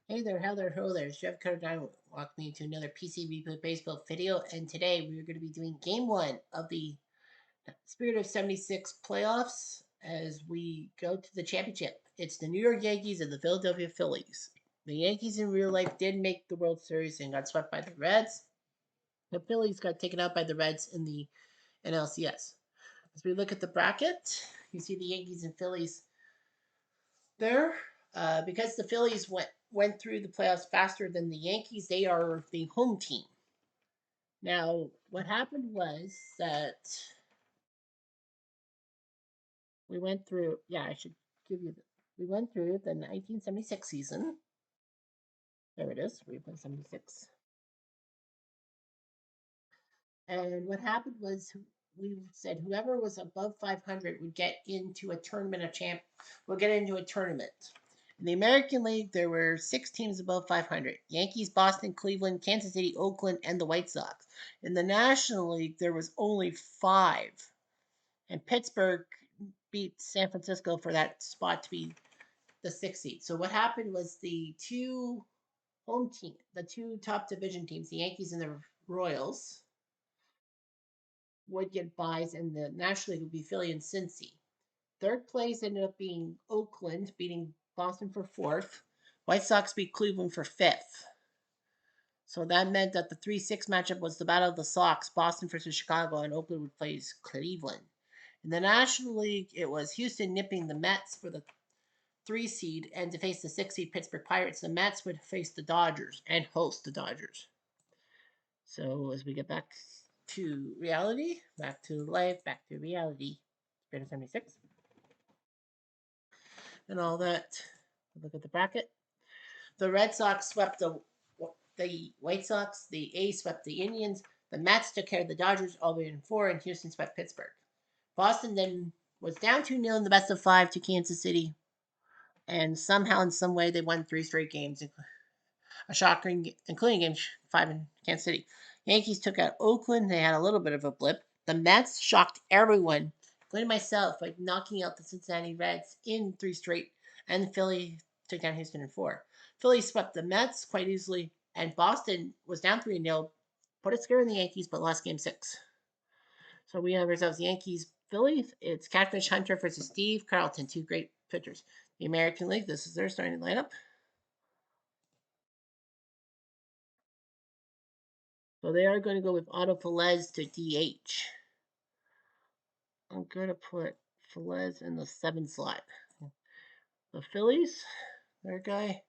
Hey there, how there, ho there. Jeff Cardine walked me to another PC Reboot Baseball video, and today we're going to be doing Game 1 of the Spirit of 76 playoffs as we go to the championship. It's the New York Yankees and the Philadelphia Phillies. The Yankees in real life did make the World Series and got swept by the Reds. The Phillies got taken out by the Reds in the NLCS. As we look at the bracket, you see the Yankees and Phillies there. Because the Phillies went through the playoffs faster than the Yankees, they are the home team. Now, what happened was that we went through. Yeah, I should give you. We went through the 1976 season. There it is. We played 76. And what happened was we said whoever was above 500 would get into a tournament of champ. Would get into a tournament. In the American League, there were 6 teams above 500: Yankees, Boston, Cleveland, Kansas City, Oakland, and the White Sox. In the National League, there was only 5, and Pittsburgh beat San Francisco for that spot to be the 6th seed. So what happened was the two top division teams, the Yankees and the Royals, would get buys, and the National League would be Philly and Cincy. Third place ended up being Oakland, beating Boston for 4th. White Sox beat Cleveland for 5th. So that meant that the 3-6 matchup was the Battle of the Sox, Boston versus Chicago, and Oakland would face Cleveland. In the National League, it was Houston nipping the Mets for the 3 seed, and to face the 6 seed Pittsburgh Pirates, the Mets would face the Dodgers and host the Dodgers. So as we get back to reality, back to life, back to reality, Spirit of 76, and all that. Look at the bracket. The Red Sox swept the White Sox. The A's swept the Indians. The Mets took care of the Dodgers all the way in 4, and Houston swept Pittsburgh. Boston then was down 2-0 in the best of 5 to Kansas City, and somehow, in some way, they won 3 straight games, a shocking, including Game 5 in Kansas City. Yankees took out Oakland. They had a little bit of a blip. The Mets shocked everyone, including myself, by knocking out the Cincinnati Reds in 3 straight, and Philly took down Houston in 4. Philly swept the Mets quite easily, and Boston was down 3-0, put a scare in the Yankees, but lost Game 6. So we have ourselves Yankees Phillies. It's Catfish Hunter versus Steve Carlton, 2 great pitchers. The American League, this is their starting lineup. So they are going to go with Otto Velez to DH. I'm going to put Velez in the 7 slot. The Phillies, their guy.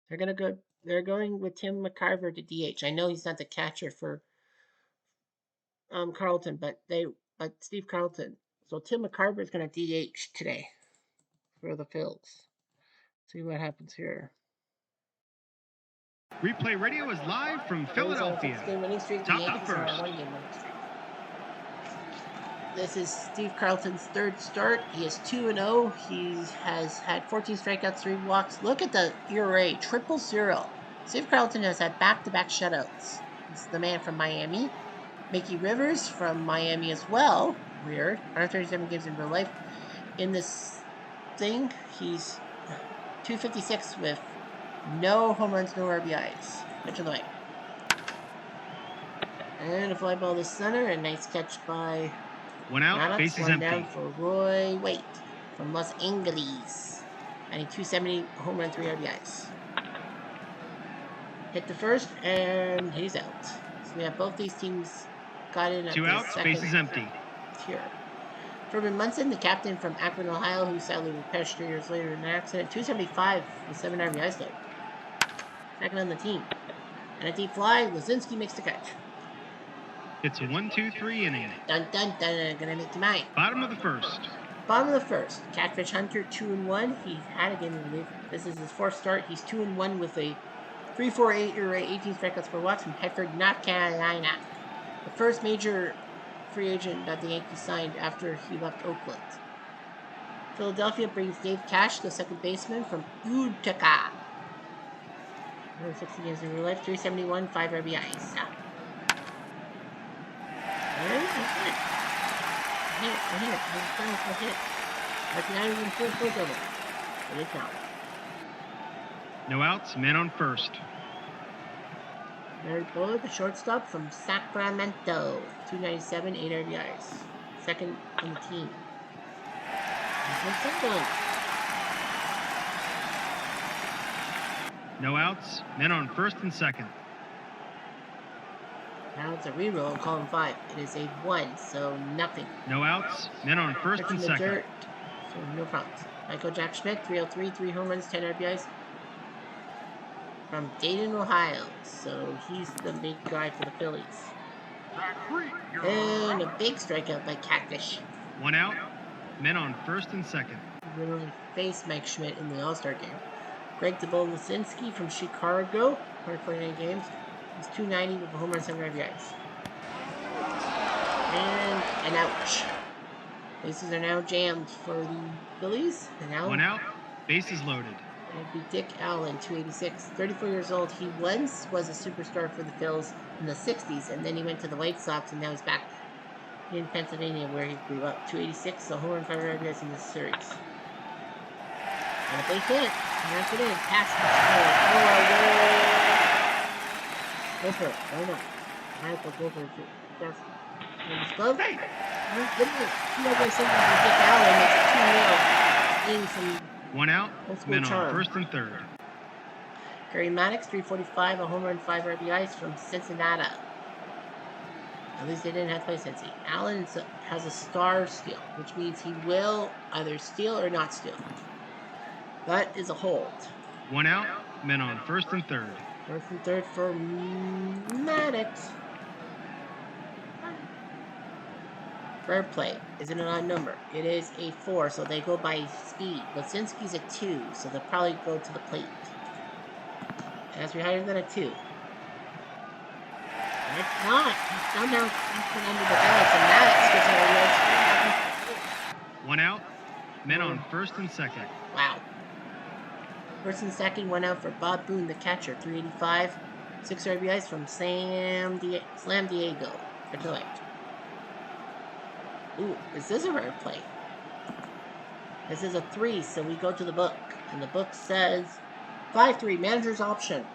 They're going with Tim McCarver to DH. I know he's not the catcher for Carlton, but Steve Carlton. So Tim McCarver is going to DH today for the Phils. See what happens here. Replay Radio is live from Philadelphia. Top of the first. This is Steve Carlton's 3rd start. He is 2-0. He has had 14 strikeouts, 3 walks. Look at the ERA, 000. Steve Carlton has had back-to-back shutouts. He's the man from Miami. Mickey Rivers from Miami as well. Weird. 137 games in real life. In this thing, he's 256 with no home runs, no RBIs. Pitch on the way. And a fly ball to center. A nice catch by 1 out, Maddox. base is 1 empty. down for Roy Waite from Los Angeles. And a 270 home run, 3 RBIs. Hit the first, and he's out. So we have both these teams got in at 2 the outs, second base is empty. tier. Furman Munson, the captain from Akron, Ohio, who sadly perished 3 years later in an accident, 275 with 7 RBIs though. Second on the team. And a deep fly, Lazinski makes the catch. It's a 1-2-3 inning. Dun dun dun, gonna make you mine. Bottom of the first. Bottom of the first. Catfish Hunter 2-1. He had a game in relief. This is his 4th start. He's 2-1 with a 3.48 ERA, 18 strikeouts per walks from Bedford, North Carolina. The first major free agent that the Yankees signed after he left Oakland. Philadelphia brings Dave Cash, the second baseman from Utica. 160 games in real life, 371, 5 RBIs. Hit. That's not even full over. It is now. No outs, men on first. Mary Buller, the shortstop from Sacramento. 297, 8 RBIs. Second on the team. No outs, men on first and second. Now it's a reroll in column 5. It is a 1, so nothing. No outs, men on first Pitch in and the second. dirt, so no problems. Michael Jack Schmidt, 303, 3 home runs, 10 RBIs. From Dayton, Ohio. So he's the big guy for the Phillies. And a big strikeout by Catfish. 1 out, men on first and second. He literally faced Mike Schmidt in the All-Star game. Greg Lisinski from Chicago, 149 games. He's 290 with a home run, 7 RBIs. And an ouch. Bases are now jammed for the Phillies. And now 1 out, bases loaded. it'd be Dick Allen, 286. 34 years old. He once was a superstar for the Phils in the 60s, and then he went to the White Sox, and now he's back in Pennsylvania where he grew up. 286, so home run, 5 RBIs in this series. And a big hit. Knock it in. Pass the score. Go for it. Why not? Michael, go for it. Yes. Glove. Hey! Goodness. You know, there's something with Dick Allen. It's 2-0. Seeing some 1 out, men on charm. first and third. Gary Maddox, 345, a home run, 5 RBIs from Cincinnati. At least they didn't have to play Cincy. Allen has a star steal, which means he will either steal or not steal. That is a hold. 1 out, men on first and third. First and third for Maddox. Fair play. Is it an odd number? It is a 4, so they go by speed. Lisinski's a 2, so they'll probably go to the plate. It has to be higher than a 2. And it's not. He's somehow sneaking under the balance, and Maddox gets a 1 out, men on first and second. Wow. First and second, 1 out for Bob Boone, the catcher, 385. 6 RBIs from Slam Diego for Detroit. Ooh, this is a rare play. This is a 3, so we go to the book. And the book says 5-3, manager's option.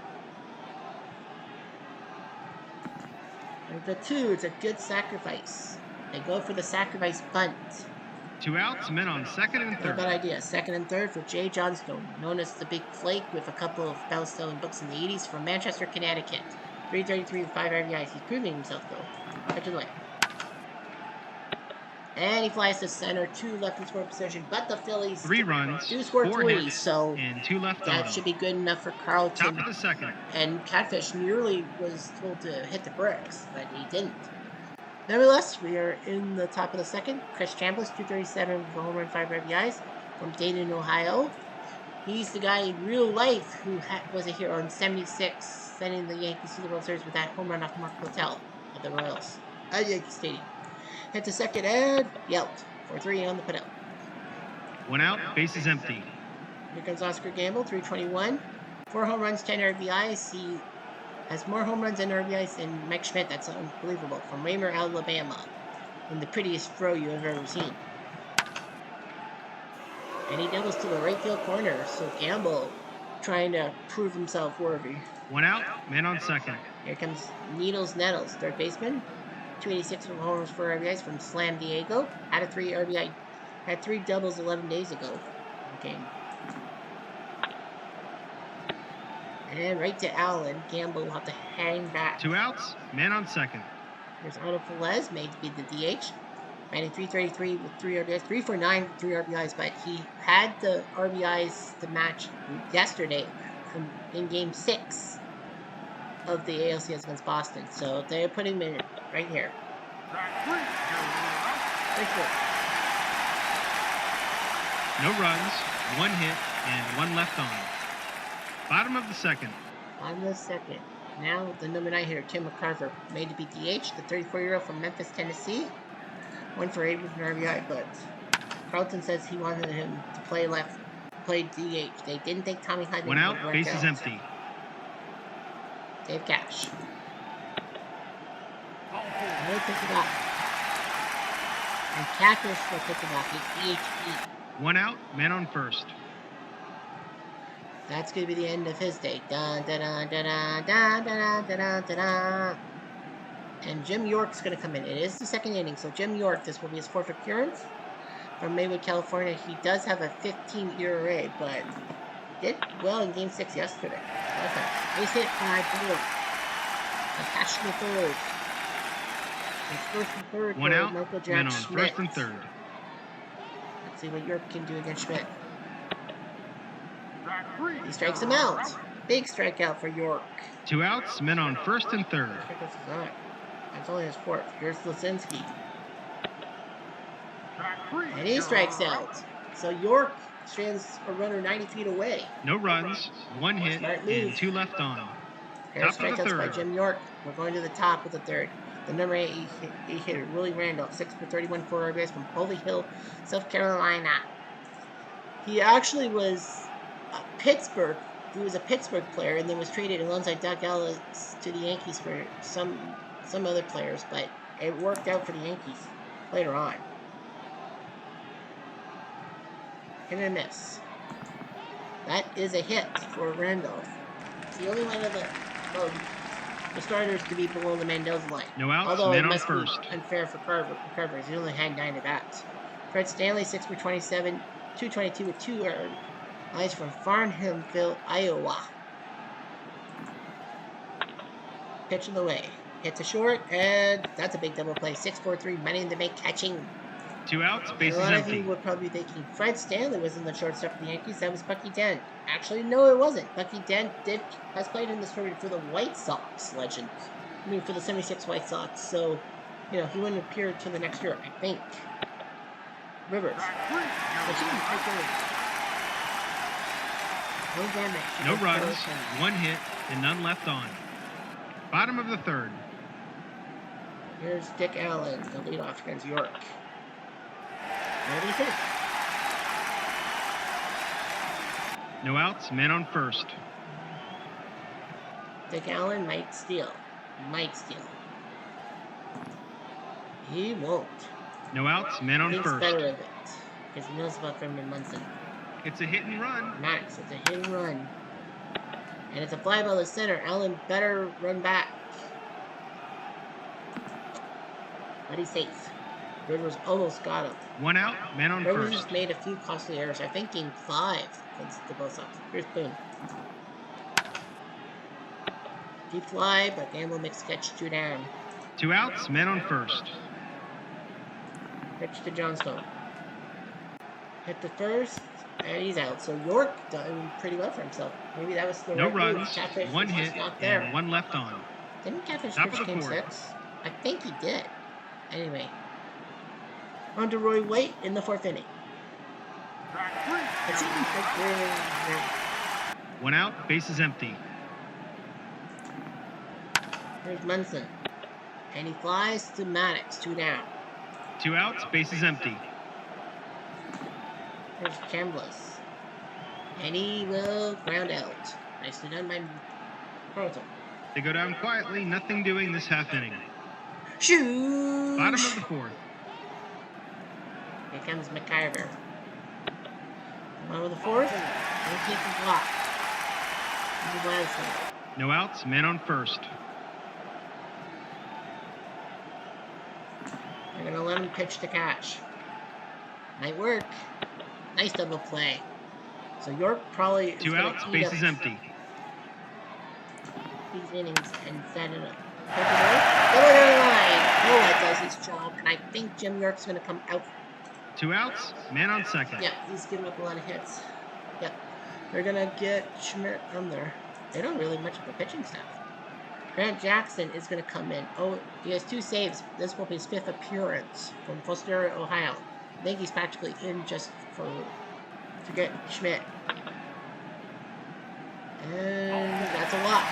And the 2, it's a good sacrifice. They go for the sacrifice bunt. 2 outs, men on second and Not a third. bad idea. Second and third for Jay Johnstone, known as the Big Flake, with a couple of best-selling books in the 80s from Manchester, Connecticut. 333 with 5 RBIs. He's proving himself, though. Catch it away. And he flies to center, 2 left in score position, but the Phillies 3 runs, do score 4 3, hits, so and 2 left on. that should be good enough for Carlton. Top of the second. And Catfish nearly was told to hit the bricks, but he didn't. Nevertheless, we are in the top of the second. Chris Chambliss, 237 with a home run, 5 RBIs from Dayton, Ohio. He's the guy in real life who was a hero in '76, sending the Yankees to the World Series with that home run off Mark Littell at the Royals at Yankee Stadium. Hit the second and yelped. 4-3 on the put out. 1 out, bases empty. Here comes Oscar Gamble, 321. 4 home runs, 10 RBIs. He has more home runs and RBIs than Mike Schmidt. That's unbelievable. From Raymer, Alabama. In the prettiest throw you have ever seen. And he doubles to the right field corner. So Gamble trying to prove himself worthy. 1 out, man on second. Here comes Nettles, third baseman. 286 from homers, 4 RBIs from Slam Diego. Had 3 doubles 11 days ago. Okay. And right to Allen. Gamble will have to hang back. 2 outs, man on second. There's Otto Velez, made to be the DH. Batting 333 with 3 RBIs. 3 for 9 with 3 RBIs, but he had the RBIs to match yesterday in Game 6 of the ALCS against Boston. So they're putting him in right here. No runs, 1 hit, and 1 left on. Bottom of the second. On the second. Now the number 9 hitter, Tim McCarver, made to be DH, the 34-year-old from Memphis, Tennessee. 1 for 8 with an RBI, but Carlton says he wanted him to play DH. They didn't think Tommy Hyde. 1 out, bases empty. Dave Cash. And they pick it up. And Catfish will pick it up. He's DH. 1 out, man on first. That's going to be the end of his day. Dun, dun, dun, dun, dun, dun, dun, dun, dun, dun, dun. And Jim York's going to come in. It is the second inning, so Jim York, this will be his fourth appearance from Maywood, California. He does have a 15 ERA, but did well in Game 6 yesterday. Base hit, 5 balls. A catch in the third. It's first and third 1 for out, Michael man Jack on Schmidt. first and third. Let's see what York can do against Schmidt. He strikes him out. Big strikeout for York. 2 outs, men on first and third. That's only his fourth. Here's Lisinski. And he strikes out. So York strands a runner 90 feet away. No runs, 1 hit, Smart move. and 2 left on. Pair of Top of the strikeouts by third. Jim York. We're going to the top of the third. The number 8 hitter, Willie Randolph, 6 for 31 for RBIs from Holy Hill, South Carolina. He actually was Pittsburgh. He was a Pittsburgh player and then was traded alongside Doug Ellis to the Yankees for some other players, but it worked out for the Yankees later on. Hit and miss. That is a hit for Randolph. It's the only one of the starters to be below the Mendoza line. No outs, although man it on must first. be unfair for Carver because he only had 9 at bats. Fred Stanley, 6 for 27, 222 with 2 earned. Eyes from Farnhamville, Iowa. Pitch in the way. Hit to short, and that's a big double play. 6-4-3, money in the bank catching. 2 outs, And bases a lot of empty. you would probably be thinking Fred Stanley was in the shortstop for the Yankees. That was Bucky Dent. Actually, no, it wasn't. Bucky Dent has played in this tournament for the White Sox, legend. I mean, for the 76 White Sox. So, he wouldn't appear until the next year, I think. Rivers. No damage. No runs, 1 hit, and none left on. Bottom of the third. Here's Dick Allen, the leadoff against York. Nobody hit. No outs, man on first. Dick Allen might steal. He won't. No outs, man on Thinks first. better of it because he knows about Thurman Munson. It's a hit and run. Max, it's a hit and run. And it's a fly ball to center. Allen better run back. But he's safe. Rivers almost got him. 1 out, man on Rivers first. just made a few costly errors. I think Game 5 against the both Sox. Here's Boone. Deep fly, but Gamble makes catch 2 down. 2 outs, man on first. Pitch to Johnstone. Hit the first, and he's out. So York done pretty well for himself. Maybe that was the No right move. runs, Catfish 1 was hit, not there. and 1 left on. Didn't Catfish Top pitch of the Game fourth. 6? I think he did. Anyway. On to Roy Waite in the 4th inning. Let's see. 1 out, bases empty. Here's Munson. And he flies to Maddox, 2 down. 2 outs, bases empty. Here's Chambliss. And he will ground out. Nicely done by Carlton. They go down quietly, nothing doing this half inning. Shoot! Bottom of the fourth. Here comes McIver. Bottom of the 4th. Don't take the block. No outs, man on first. They're going to let him pitch to catch. Might work. Nice double play. So York probably is 2 gonna outs, eat bases up empty. these innings and set it up. Double down the line. Noah does his job, and I think Jim York's going to come out. 2 outs, man on second. Yep, he's giving up a lot of hits. Yep. They're going to get Schmidt on there. They don't really much of a pitching staff. Grant Jackson is going to come in. Oh, he has 2 saves. This will be his 5th appearance from Foster, Ohio. I think he's practically in just to get Schmidt. And that's a lot.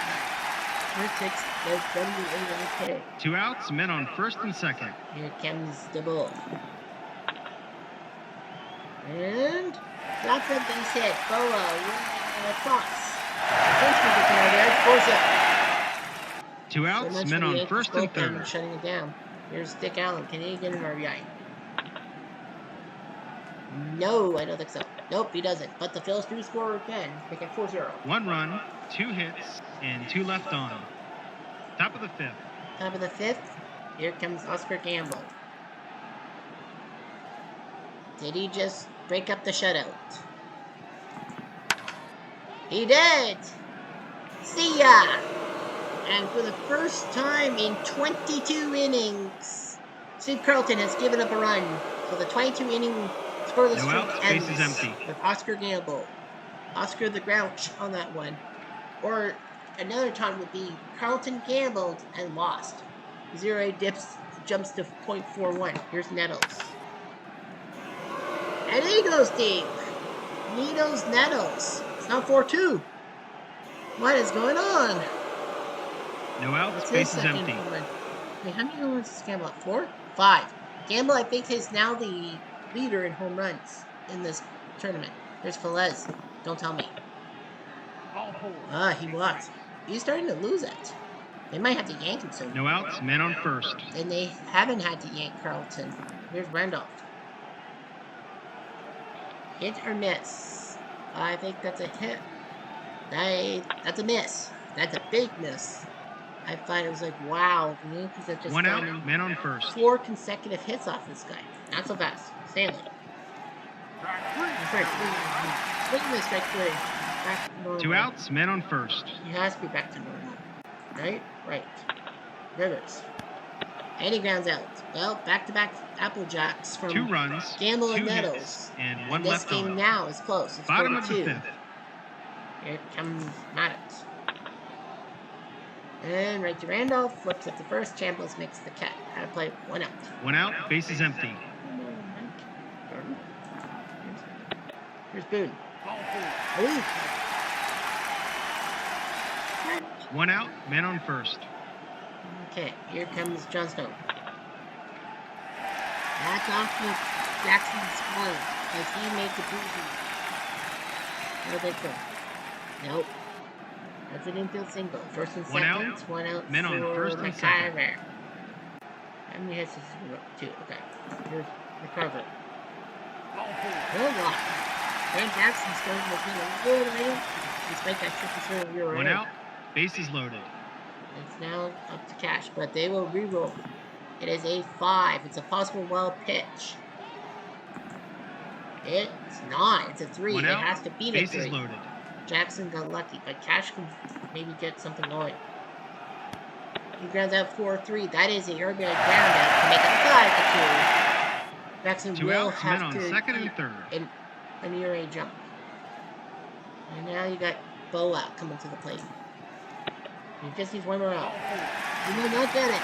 Schmidt takes the WAK. 2 outs, men on first and second. Here comes the ball. And that's a base hit. Boa across. Force it. 2 outs, men on first and third. Shutting it down. Here's Dick Allen. Can he get an RBI? No, I don't think so. Nope, he doesn't. But the Phils do score again, make it 4-0. 1 run, 2 hits, and 2 left on. Top of the 5th. Top of the 5th, here comes Oscar Gamble. Did he just break up the shutout? He did! See ya! And for the first time in 22 innings, Sid Carlton has given up a run. So the 22-inning scoreless No streak outs, ends bases empty. with Oscar Gamble. Oscar the Grouch on that one. Or another time would be Carlton gambled and lost. 0 jumps to 0.41. Here's Nettles. And he goes deep. Nettles. It's now 4-2. What is going on? No outs, What's his bases second empty. home run? Wait, how many home runs does Gamble have? 4? 5. Gamble, I think, is now the leader in home runs in this tournament. Here's Velez. Don't tell me. He walks. He's starting to lose it. They might have to yank him soon. No outs, men on first. And they haven't had to yank Carlton. Here's Randolph. Hit or miss? I think that's a hit. That's a miss. That's a big miss. I thought it was like, wow, the Yankees have just 1 out, gotten men on first. 4 consecutive hits off this guy. Not so fast. Stanley. Swinging this strike 3. Back to normal. 2 outs, men on first. He has to be back to normal. Right? Right. Rivers. And he grounds out. Well, back-to-back Applejacks from 2 runs, Gamble 2 and Nettles. hits, and 1 this left game on. now is close. It's Bottom of the 4-2. 5th. Here comes Maddox. And right to Randolph. Flips at the first. Chambliss makes the catch. How to play 1 out. 1 out, bases empty. Here's Boone. Ooh. 1 out, men on first. Okay, here comes Johnstone. That's off to Jackson's point as he made the boozy. No big thing. Nope. That's an infield single. First and One second. out. 1 out. Men on for first and second. McCarver. How many hits is he 2? Okay. Here's McCarver. Hold on. Dan Jackson's starting to get a little bit despite that tricky throw rear 1 out, bases loaded. It's now up to Cash, but they will re-roll. It is a 5. It's a possible wild pitch. It's not. It's a 3. 1 It out, has to beat a bases 3. loaded. Jackson got lucky, but Cash can maybe get something going. He grounds out 4-3. That is a RBI ground out to make it 5-2. Jackson 2 will outs, men have on to second and third. an ERA jump. And now you got Bo out coming to the plate. He just needs 1 more out. He will not get it.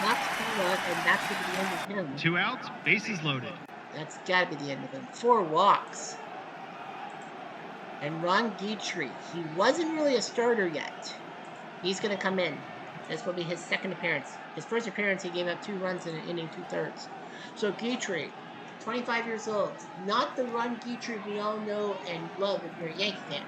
Not out, and that's going to be the end of him. 2 outs, bases loaded. That's got to be the end of him. 4 walks. And Ron Guitry, he wasn't really a starter yet. He's going to come in. This will be his second appearance. His first appearance, he gave up 2 runs in an inning, 2/3. So Guitry, 25 years old. Not the Ron Guitry we all know and love if you're a Yankee fan.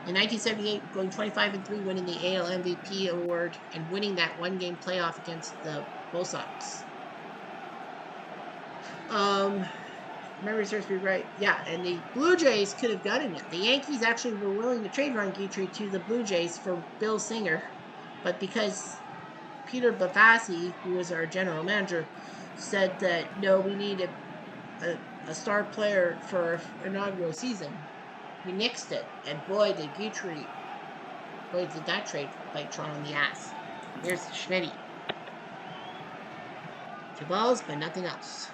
In 1978, going 25-3, winning the AL MVP award and winning that 1-game playoff against the Bull Sox. Memory serves me right. Yeah, and the Blue Jays could have gotten it. The Yankees actually were willing to trade Ron Guitry to the Blue Jays for Bill Singer, but because Peter Bavasi, who was our general manager, said that no, we need a star player for our inaugural season, we nixed it. And boy, did that trade bite Toronto in the ass. Here's Schmidt. 2 balls, but nothing else.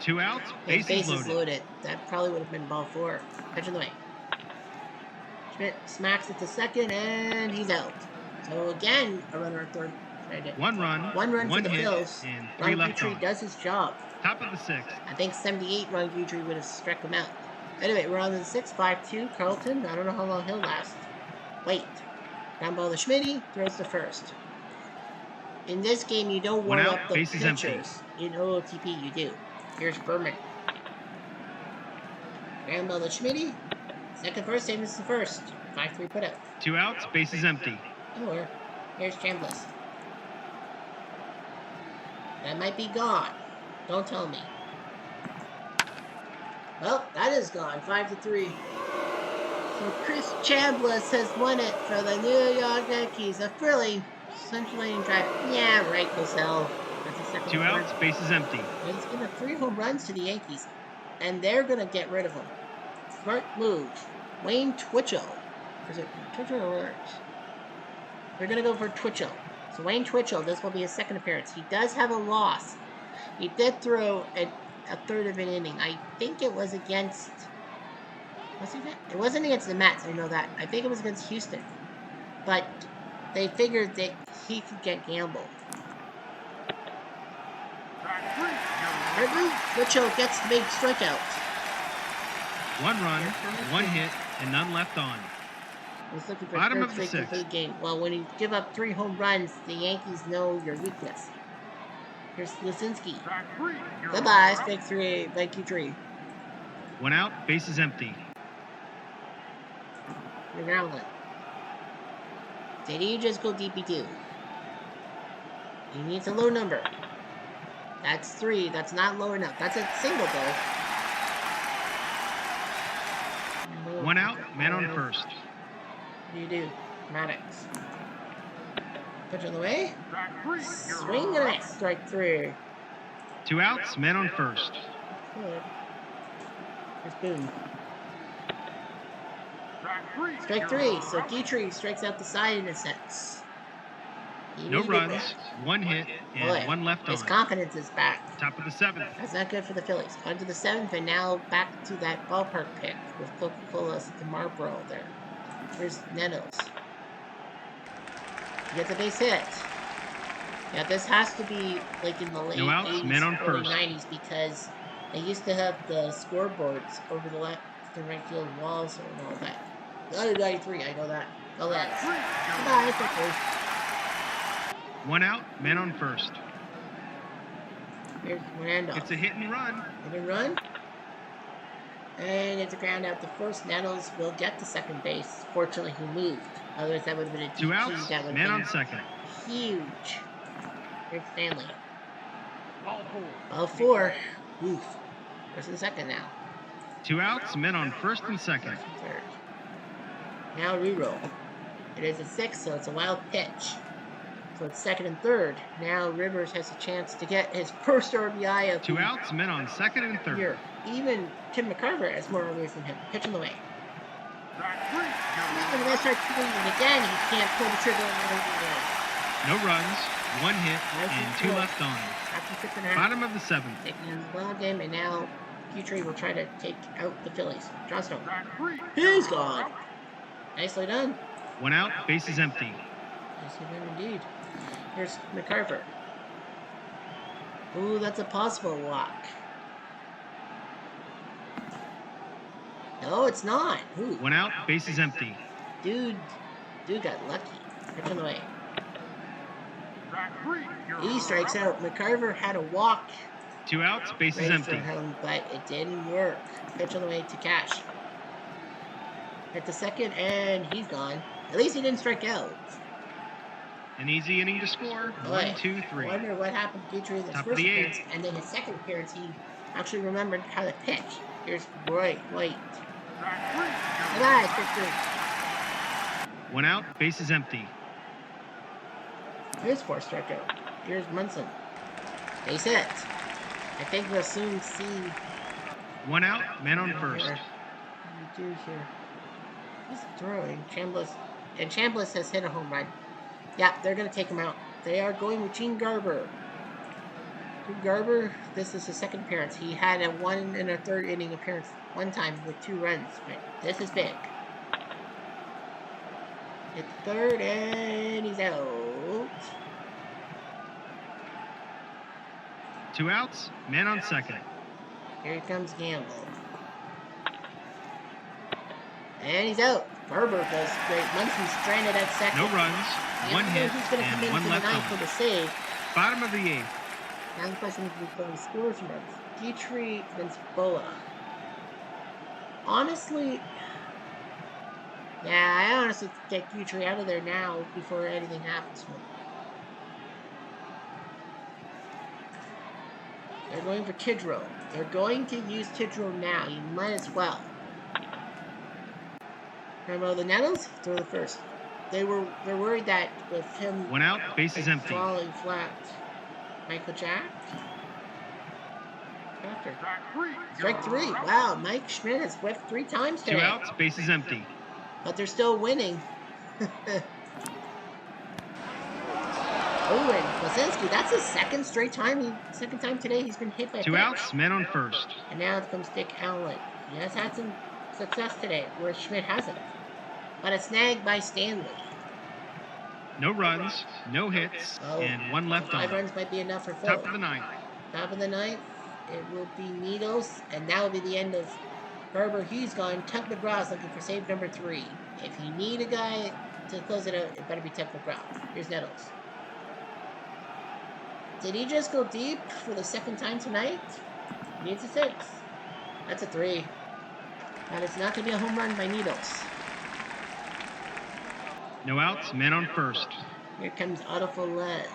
2 outs, And bases loaded. That probably would have been ball 4. Pitch in the way. Schmidt smacks it to second, and he's out. So again, a runner at third. 1 run, 1 run for the hit, Phils. and 3 Ron left Guitry on. does his job. Top of the 6th. I think 78 Ron Guitry would have struck him out. Anyway, we're on to the 6th, 5-2. Carlton, I don't know how long he'll last. Wait. Down ball to Schmidt, throws to first. In this game, you don't warm up the bases empty. pitchers. In OOTP, you do. Here's Berman. Ground ball to Schmidt. Second first, same as the first. 5-3 put up. 2 outs, bases empty. Or here's Chambliss. That might be gone. Don't tell me. Well, that is gone. 5-3. So Chris Chambliss has won it for the New York Yankees. A fairly scintillating drive. Yeah, right, Cosell. That's a second 2 home run. outs, bases empty. And he's given 3 home runs to the Yankees, and they're going to get rid of him. Smart move. Wayne Twitchell. Or is it Twitchell or Lawrence? They're going to go for Twitchell. So Wayne Twitchell, this will be his second appearance. He does have a loss. He did throw a third of an inning. I think it was against. It wasn't against the Mets. I know that. I think it was against Houston. But they figured that he could get gambled. Twitchell gets the big strikeout. 1 run, 1 hit, and none left on. Was looking for Bottom third of the straight complete game. Well, when you give up 3 home runs, the Yankees know your weakness. Here's Lisinski. Goodbye, strike 3. Thank you, Tree. 1 out, bases empty. You're Maryland. Did you just go DP2? He needs a low number. That's 3. That's not low enough. That's a single, though. 1 out, man on first. What do? Maddox. Pitch on the way. Swing and a miss. Strike 3. 2 outs, man on first. Good. Here's Boone. Strike 3. So Dietrich strikes out the side in a sense. No runs, 1 hit, and 1 left on. His confidence is back. Top of the 7th. That's not good for the Phillies. On to the 7th, and now back to that ballpark pick with Coca-Cola to Marlboro there. Here's Nettles. He gets a base hit. Yeah, this has to be like in the late 80s, early 90s, because they used to have the scoreboards over the left and right field walls and all that. 93, I know that. Go Lads. Goodbye, quickly. 1 out, man on first. Here's Randolph. It's a hit and run. Hit and run. And it's a ground out to first. Nettles will get to second base. Fortunately, he moved. Otherwise, that would have been a 2 outs, that would man have on second. Huge. Here's Stanley. Ball 4. Oof. First and second now. 2 outs, men on first and second. Third. Now reroll. It is a 6, so it's a wild pitch. So it's second and third. Now Rivers has a chance to get his first RBI of 2 outs, men on second and third. Year. Even Tim McCarver has more RBIs than him. Pitch in the way. And again, he can't pull the trigger on the No runs, 1 hit, and 2 left on. Bottom of the 7th. Taking the ball game, and now Petrie will try to take out the Phillies. Johnstone. He's gone. Nicely done. 1 out, base is empty. Nicely done indeed. Here's McCarver. Ooh, that's a possible walk. No, it's not. Ooh. 1 out, base is empty. Dude got lucky. Pitch on the way. He strikes out. McCarver had a walk. 2 outs, base is empty. Him, but it didn't work. Pitch on the way to Cash. Hit the second, and he's gone. At least he didn't strike out. An easy inning to score. 1, 2, 3. I wonder what happened to Petrie in his first appearance, and then his second appearance, he actually remembered how to pitch. Here's Roy White. Goodbye, 1 out, base is empty. Here's 4 strikeout. Here's Munson. Base hit. I think we'll soon see. 1 out, man on first. What do we do here? He's throwing. Chambliss has hit a home run. Yeah, they're going to take him out. They are going with Gene Garber. Gene Garber, this is his second appearance. He had a 1 1/3 inning appearance one time with 2 runs. But this is big. It's third, and he's out. 2 outs, man on second. Here comes Gamble. And he's out. Garber does great. Munson's stranded at second. No runs, 1 hit, and 1 left on. For the save. Bottom of the 8th. Now the question is who scores from runs. Petrie against Boa. Honestly, I honestly get Petrie out of there now before anything happens to him. They're going for Tidrow. They're going to use Tidrow now. You might as well. Remember the Nettles? Throw the first. They're worried that with him 1 out, bases empty. falling flat. Michael Jack. After. Strike 3. Wow, Mike Schmidt has whiffed 3 times today. 2 outs, bases empty. But they're still winning. Oh, and Wazinski, that's his second time today he's been hit by 2 pitch. outs, men on first. And now it comes Dick Allen. He has had some success today, where Schmidt hasn't. But a snag by Stanley. No runs, no hits, and 1 left on. 5 runs might be enough for Phil. Top of the 9th. Top of the 9th, it will be Needles, and that will be the end of Garber. He's gone. Tuck McGraw's looking for save number 3. If you need a guy to close it out, it better be Tuck McGraw. Here's Nettles. Did he just go deep for the second time tonight? He needs a 6. That's a 3. That is not going to be a home run by Needles. No outs, men on first. Here comes Otto Velez.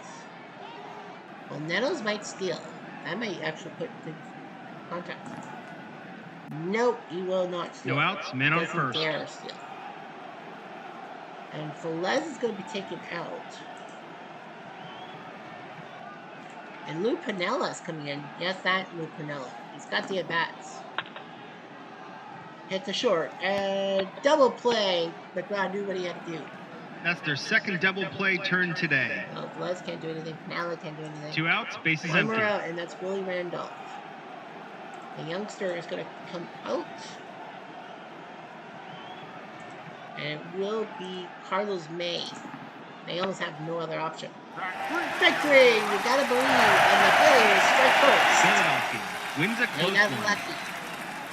Well, Nettles might steal. That might actually put the contact. Nope, he will not steal. No outs, men on first. Dare steal. And Velez is going to be taken out. And Lou Piniella is coming in. Yes, that Lou Piniella. He's got the at-bats. Hit the short. And double play. McGraw knew what he had to do. That's their second double play turn today. Well, Velez can't do anything. Piniella can't do anything. 2 outs, bases One more empty. out, and that's Willie Randolph. The youngster is going to come out. And it will be Carlos May. They almost have no other option. Strike 3! You gotta believe. And the Phillies strike first. Philadelphia wins a They close got one. lucky.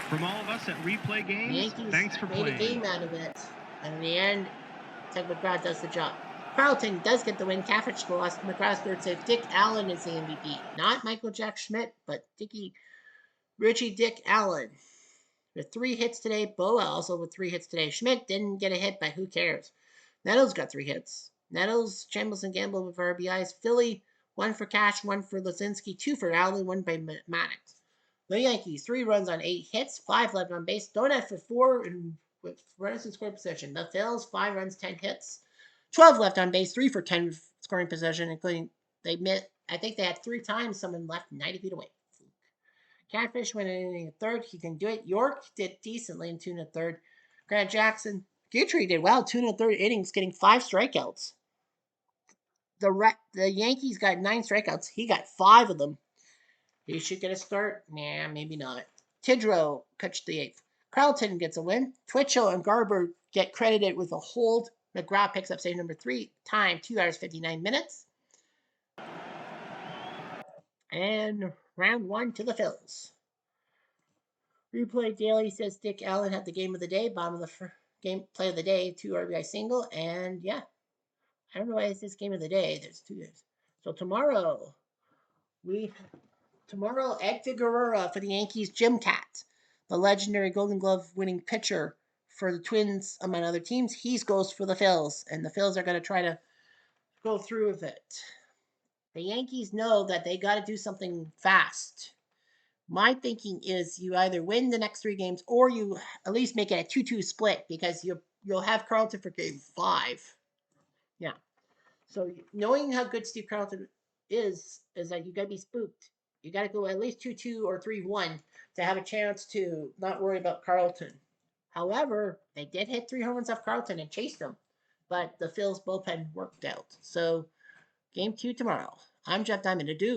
From all of us at Replay The Games, Yankees thanks for made a playing. game out of it. And in the end, Ted McGraw does the job. Carlton does get the win. Caffrich lost. McGraw's third save. Dick Allen is the MVP. Not Michael Jack Schmidt, but Richie Dick Allen. With 3 hits today. Boa also with 3 hits today. Schmidt didn't get a hit, but who cares? Nettles got 3 hits. Nettles, Chambliss, and Gamble with RBIs. Philly, 1 for Cash, 1 for Lazinski, 2 for Allen, 1 by Maddox. The Yankees, 3 runs on 8 hits, 5 left on base. Donut for 4 with runners in scoring position. The Phils, 5 runs, 10 hits, 12 left on base, 3 for 10 scoring position, including I think they had 3 times someone left 90 feet away. Catfish went in the third. He can do it. York did decently in 2 and a third. Grant Jackson, Guthrie did well, 2 and a third innings, getting 5 strikeouts. The Yankees got 9 strikeouts. He got 5 of them. He should get a start. Nah, maybe not. Tidrow pitched the 8th. Carlton gets a win. Twitchell and Garber get credited with a hold. McGraw picks up save number 3. Time 2 hours 59 minutes. And round 1 to the Phils. Replay Daily says Dick Allen had the game of the day. Bottom of the game play of the day. 2 RBI single. And yeah. I don't know why it's this game of the day. There's 2 days. So tomorrow, Ed Figueroa for the Yankees, Jim Cat, the legendary Golden Glove winning pitcher for the Twins, among other teams. He goes for the Phils, and the Phils are going to try to go through with it. The Yankees know that they got to do something fast. My thinking is you either win the next 3 games or you at least make it a 2-2 split because you'll have Carlton for game 5. Yeah. So knowing how good Steve Carlton is that you got to be spooked. You got to go at least 2-2 or 3-1 to have a chance to not worry about Carlton. However, they did hit 3 home runs off Carlton and chased them, but the Phils bullpen worked out. So game 2 tomorrow. I'm Jeff Diamond. Adieu.